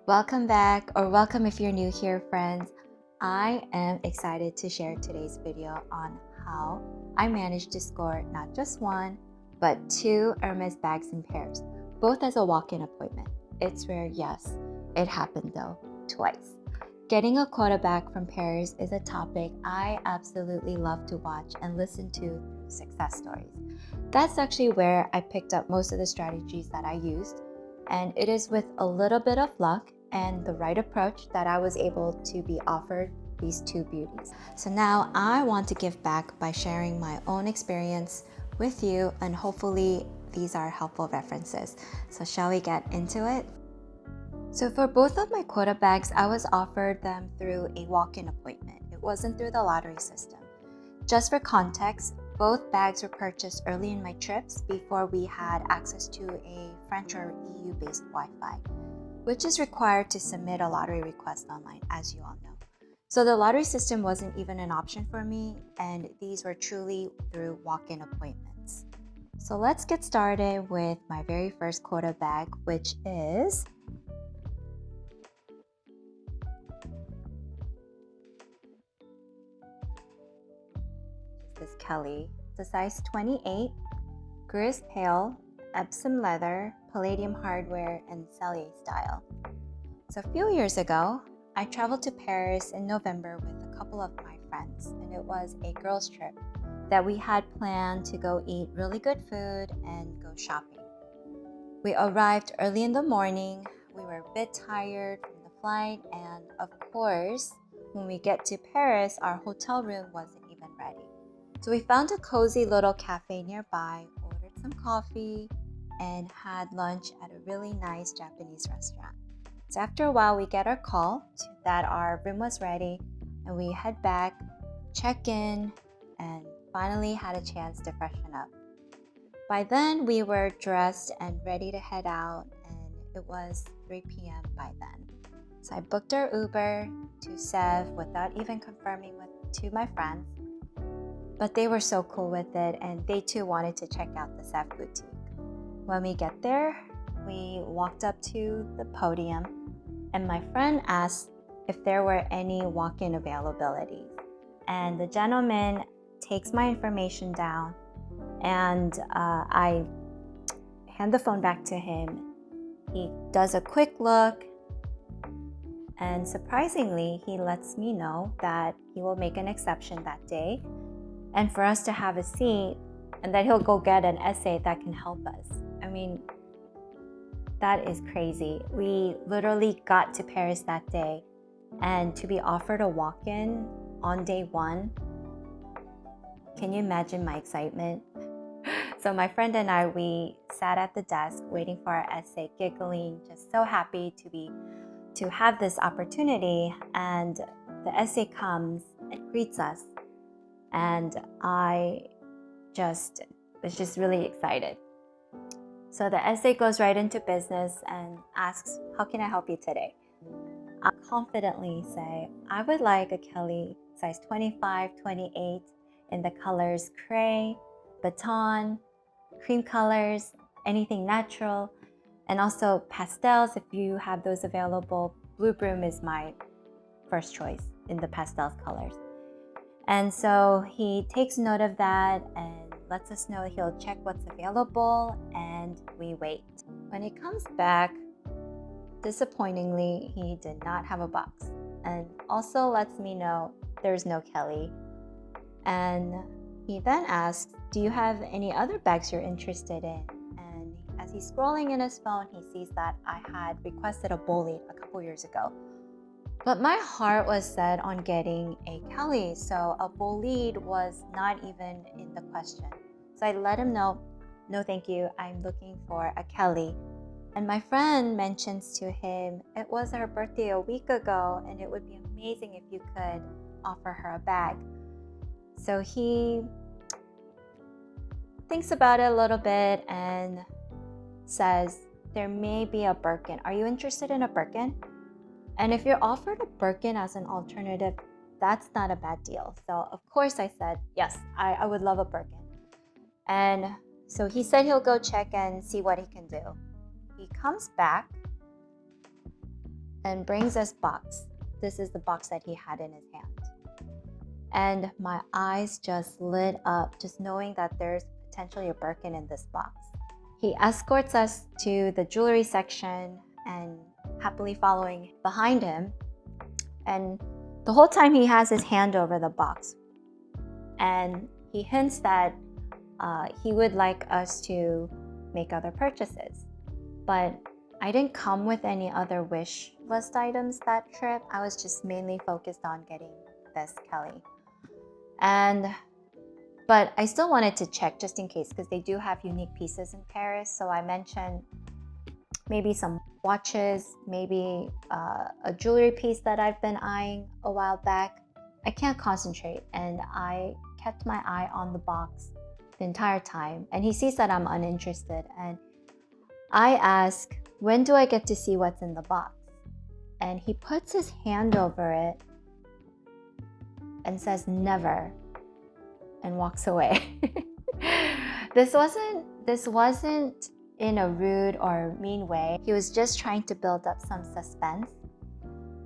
Welcome back, or welcome if you're new here, friends. I am excited to share today's video on how I managed to score not just one, but two Hermes bags in pairs, both as a walk-in appointment. It's rare, yes, it happened though, twice. Getting a quota bag from Paris is a topic I absolutely love to watch and listen to through success stories. That's actually where I picked up most of the strategies that I used, and it is with a little bit of luck and the right approach that I was able to be offered these two beauties. So now I want to give back by sharing my own experience with you, and hopefully these are helpful references. So shall we get into it? So for both of my quota bags, I was offered them through a walk-in appointment. It wasn't through the lottery system. Just for context, both bags were purchased early in my trips before we had access to a French or EU-based Wi-Fi, which is required to submit a lottery request online, as you all know. So the lottery system wasn't even an option for me, and these were truly through walk-in appointments. So let's get started with my very first quota bag, which is this Kelly. It's a size 28, gris pale, Epsom leather, palladium hardware, and cellier style. So a few years ago, I traveled to Paris in November with a couple of my friends, and it was a girls' trip that we had planned to go eat really good food and go shopping. We arrived early in the morning. We were a bit tired from the flight, and of course, when we get to Paris, our hotel room wasn't even ready. So we found a cozy little cafe nearby, ordered some coffee, and had lunch at a really nice Japanese restaurant. So after a while, we get our call that our room was ready, and we head back, check in, and finally had a chance to freshen up. By then, we were dressed and ready to head out, and it was 3 p.m. by then. So I booked our Uber to Sèvre without even confirming to my friends, but they were so cool with it, and they too wanted to check out the Sèvre boutique. When we get there, we walked up to the podium, and my friend asked if there were any walk-in availabilities. And the gentleman takes my information down, and I hand the phone back to him. He does a quick look, and surprisingly, he lets me know that he will make an exception that day, and for us to have a seat, and that he'll go get an essay that can help us. I mean, that is crazy. We literally got to Paris that day, and to be offered a walk-in on day one, can you imagine my excitement? So my friend and I, we sat at the desk waiting for our essay, giggling, just so happy to have this opportunity. And the essay comes and greets us, and I was just really excited. So the essay goes right into business and asks, how can I help you today? I confidently say, I would like a Kelly size 25, 28 in the colors cray, baton, cream colors, anything natural, and also pastels if you have those available. Blue Broom is my first choice in the pastels colors. And so he takes note of that and lets us know he'll check what's available, and we wait. When he comes back, disappointingly, he did not have a box, and also lets me know there's no Kelly. And he then asks, do you have any other bags you're interested in? And as he's scrolling in his phone, he sees that I had requested a bolide a couple years ago. But my heart was set on getting a Kelly, so a bolide was not even in the question. So I let him know, no thank you, I'm looking for a Kelly. And my friend mentions to him, it was her birthday a week ago, and it would be amazing if you could offer her a bag. So he thinks about it a little bit and says, there may be a Birkin. Are you interested in a Birkin? And if you're offered a Birkin as an alternative, that's not a bad deal. So of course I said, yes, I would love a Birkin. And so he said he'll go check and see what he can do. He comes back and brings this box. This is the box that he had in his hand. And my eyes just lit up just knowing that there's potentially a Birkin in this box. He escorts us to the jewelry section and happily following behind him. And the whole time he has his hand over the box. And he hints that he would like us to make other purchases. But I didn't come with any other wish list items that trip. I was just mainly focused on getting this Kelly. But I still wanted to check just in case because they do have unique pieces in Paris. So I mentioned maybe some watches, maybe a jewelry piece that I've been eyeing a while back. I can't concentrate and I kept my eye on the box the entire time. And he sees that I'm uninterested and I ask, when do I get to see what's in the box? And he puts his hand over it and says never and walks away. This wasn't in a rude or mean way. He was just trying to build up some suspense.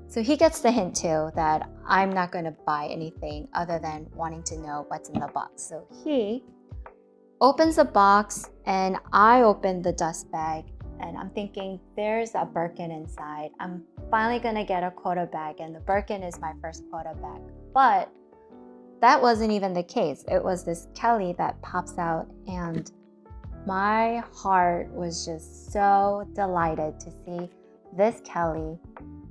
So he gets the hint too that I'm not going to buy anything other than wanting to know what's in the box. So he opens the box and I open the dust bag and I'm thinking there's a Birkin inside. I'm finally going to get a quota bag and the Birkin is my first quota bag. But that wasn't even the case. It was this Kelly that pops out and my heart was just so delighted to see this Kelly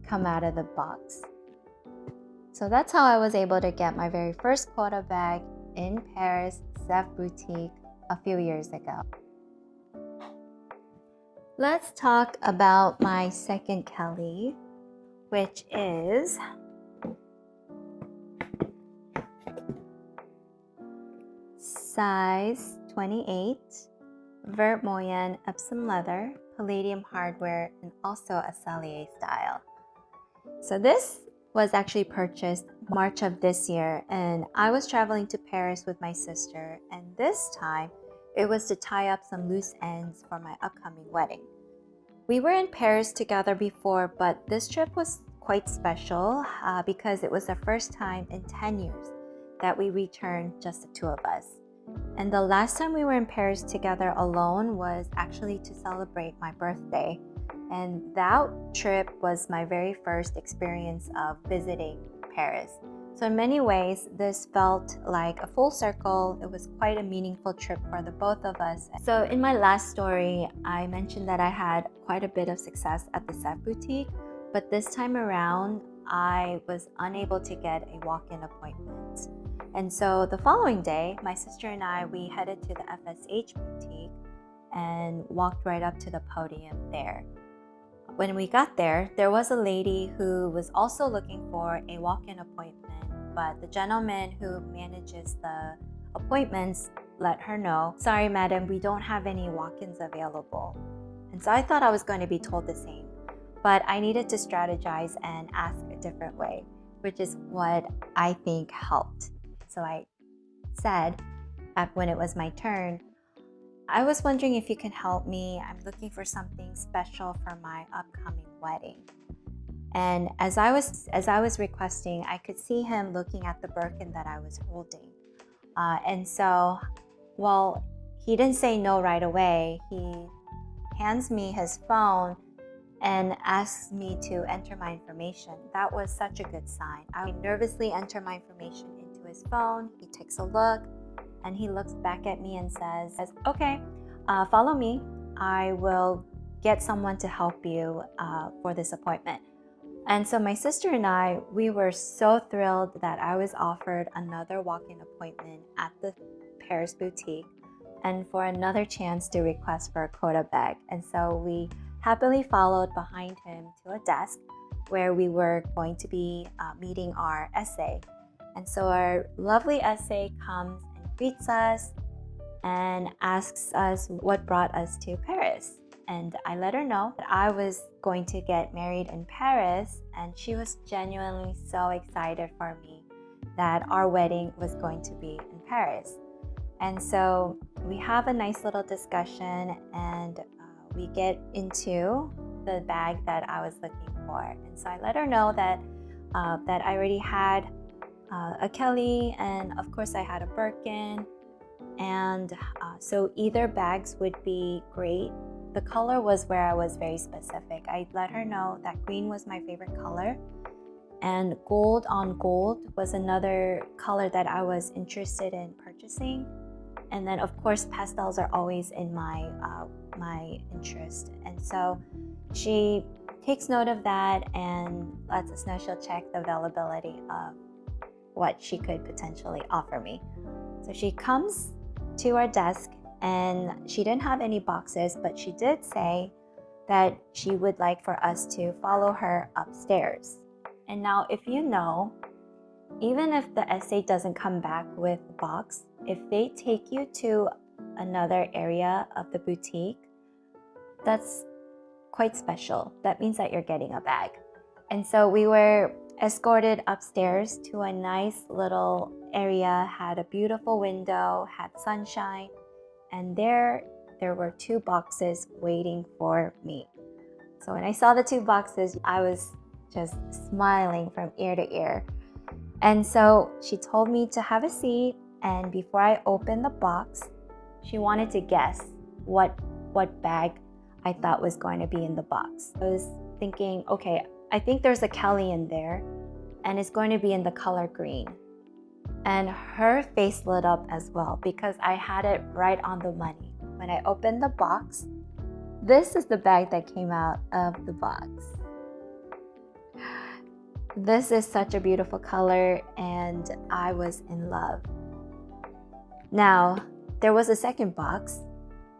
come out of the box. So that's how I was able to get my very first quota bag in Paris, Sèvre boutique, a few years ago. Let's talk about my second Kelly, which is size 28, vert moyen Epsom leather, palladium hardware, and also a Cellier style. So this was actually purchased March of this year, and I was traveling to Paris with my sister, and this time it was to tie up some loose ends for my upcoming wedding. We were in Paris together before, but this trip was quite special because it was the first time in 10 years that we returned just the two of us. And the last time we were in Paris together alone was actually to celebrate my birthday. And that trip was my very first experience of visiting Paris. So in many ways, this felt like a full circle. It was quite a meaningful trip for the both of us. So in my last story, I mentioned that I had quite a bit of success at the Sèvre boutique, but this time around, I was unable to get a walk-in appointment. And so the following day, my sister and I, we headed to the FSH boutique and walked right up to the podium there. When we got there, there was a lady who was also looking for a walk-in appointment, but the gentleman who manages the appointments let her know, "Sorry, madam, we don't have any walk-ins available." And so I thought I was going to be told the same, but I needed to strategize and ask a different way, which is what I think helped. So I said, when it was my turn, "I was wondering if you can help me. I'm looking for something special for my upcoming wedding." And as I was requesting, I could see him looking at the Birkin that I was holding. And so, well, he didn't say no right away. He hands me his phone and asks me to enter my information. That was such a good sign. I nervously enter my information into his phone. He takes a look and he looks back at me and says, "Okay, follow me. I will get someone to help you for this appointment." And so my sister and I, we were so thrilled that I was offered another walk-in appointment at the Paris boutique and for another chance to request for a quota bag. And so we happily followed behind him to a desk where we were going to be meeting our essay. And so our lovely essay comes and greets us and asks us what brought us to Paris. And I let her know that I was going to get married in Paris, and she was genuinely so excited for me that our wedding was going to be in Paris. And so we have a nice little discussion, and we get into the bag that I was looking for. And so I let her know that that I already had a Kelly, and of course I had a Birkin, and so either bags would be great. The color was where I was very specific. I let her know that green was my favorite color, and gold on gold was another color that I was interested in purchasing. And then of course pastels are always in my my interest, and so she takes note of that and lets us know she'll check the availability of what she could potentially offer me. So she comes to our desk, and she didn't have any boxes, but she did say that she would like for us to follow her upstairs. And now, if you know, even if the essay doesn't come back with a box, if they take you to another area of the boutique, that's quite special. That means that you're getting a bag. And so we were escorted upstairs to a nice little area, had a beautiful window, had sunshine, and there were 2 boxes waiting for me. So when I saw the 2 boxes, I was just smiling from ear to ear. And so she told me to have a seat, and before I opened the box, she wanted to guess what bag I thought was going to be in the box. I was thinking, okay, I think there's a Kelly in there, and it's going to be in the color green. And her face lit up as well, because I had it right on the money. When I opened the box, this is the bag that came out of the box. This is such a beautiful color, and I was in love. Now, there was a second box,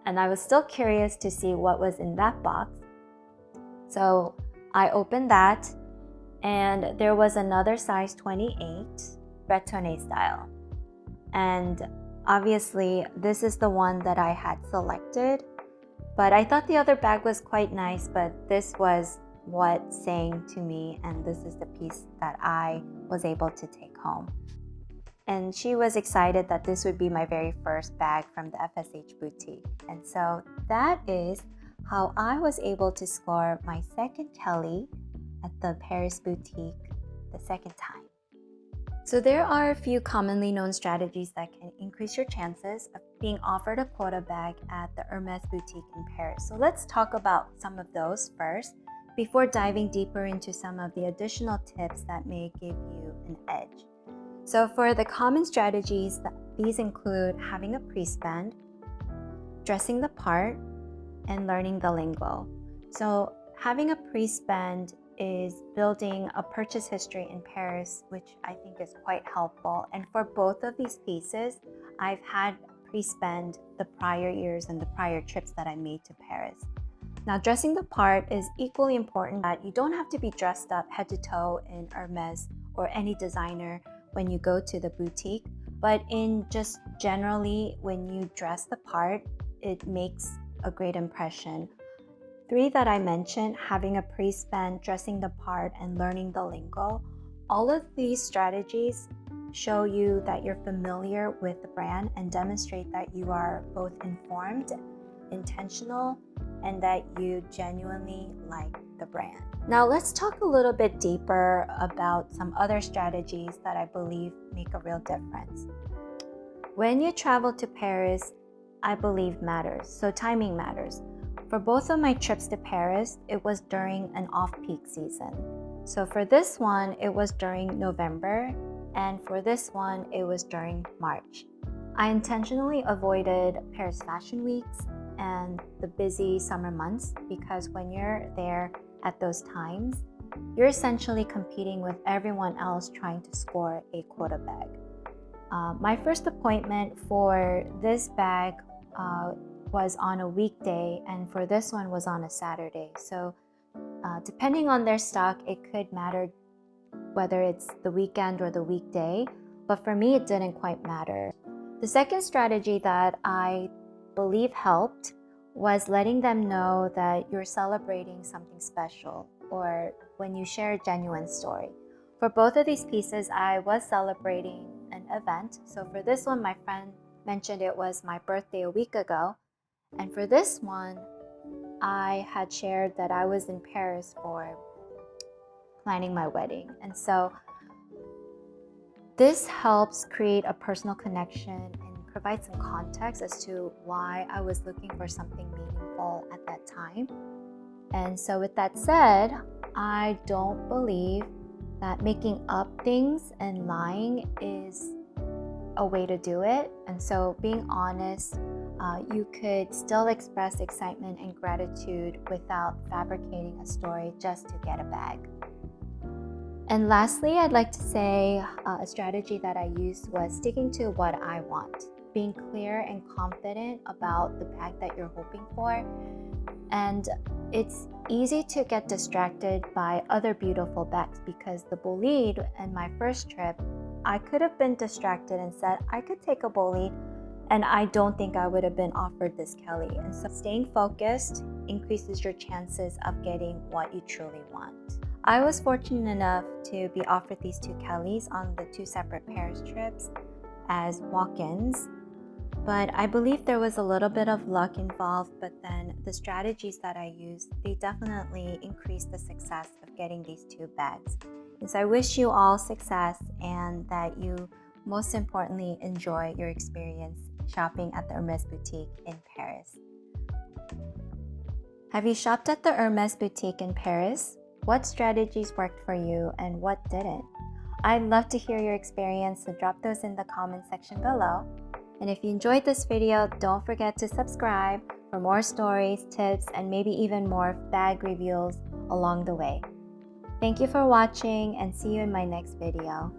and I was still curious to see what was in that box. So I opened that, and there was another size 28 Bretonné style. And obviously, this is the one that I had selected, but I thought the other bag was quite nice, but this was what sang to me, and this is the piece that I was able to take home. And she was excited that this would be my very first bag from the FSH boutique. And so that is how I was able to score my second Kelly at the Paris boutique the second time. So there are a few commonly known strategies that can increase your chances of being offered a quota bag at the Hermes boutique in Paris. So let's talk about some of those first before diving deeper into some of the additional tips that may give you an edge. So for the common strategies, these include having a pre-spend, dressing the part, and learning the lingo. So having a pre-spend is building a purchase history in Paris, which I think is quite helpful. And for both of these pieces, I've had pre-spend the prior years and the prior trips that I made to Paris. Now, dressing the part is equally important. That you don't have to be dressed up head to toe in Hermes or any designer when you go to the boutique, but in just generally when you dress the part, it makes a great impression. 3 that I mentioned, having a pre-spend, dressing the part, and learning the lingo, all of these strategies show you that you're familiar with the brand and demonstrate that you are both informed, intentional, and that you genuinely like the brand. Now let's talk a little bit deeper about some other strategies that I believe make a real difference. When you travel to Paris, I believe matters, so timing matters. For both of my trips to Paris, it was during an off-peak season. So for this one, it was during November, and for this one, it was during March. I intentionally avoided Paris Fashion Weeks and the busy summer months because when you're there at those times, you're essentially competing with everyone else trying to score a quota bag. My first appointment for this bag was on a weekday, and for this one was on a Saturday. So depending on their stock, it could matter whether it's the weekend or the weekday, but for me, it didn't quite matter. The second strategy that I believe helped was letting them know that you're celebrating something special, or when you share a genuine story. For both of these pieces, I was celebrating an event. So for this one, my friend mentioned it was my birthday a week ago. And for this one, I had shared that I was in Paris for planning my wedding. And so this helps create a personal connection and provide some context as to why I was looking for something meaningful at that time. And so with that said, I don't believe that making up things and lying is a way to do it. And so being honest, you could still express excitement and gratitude without fabricating a story just to get a bag. And lastly, I'd like to say a strategy that I used was sticking to what I want, being clear and confident about the bag that you're hoping for. And it's easy to get distracted by other beautiful bags because the bolide in my first trip, I could have been distracted and said I could take a bolide, and I don't think I would have been offered this Kelly. And so staying focused increases your chances of getting what you truly want. I was fortunate enough to be offered these two Kellys on the 2 separate Paris trips as walk-ins. But I believe there was a little bit of luck involved, but then the strategies that I used, they definitely increased the success of getting these 2 bags. And so I wish you all success and that you most importantly enjoy your experience shopping at the Hermes boutique in Paris. Have you shopped at the Hermes boutique in Paris? What strategies worked for you and what didn't? I'd love to hear your experience, so drop those in the comment section below. And if you enjoyed this video, don't forget to subscribe for more stories, tips, and maybe even more bag reviews along the way. Thank you for watching and see you in my next video.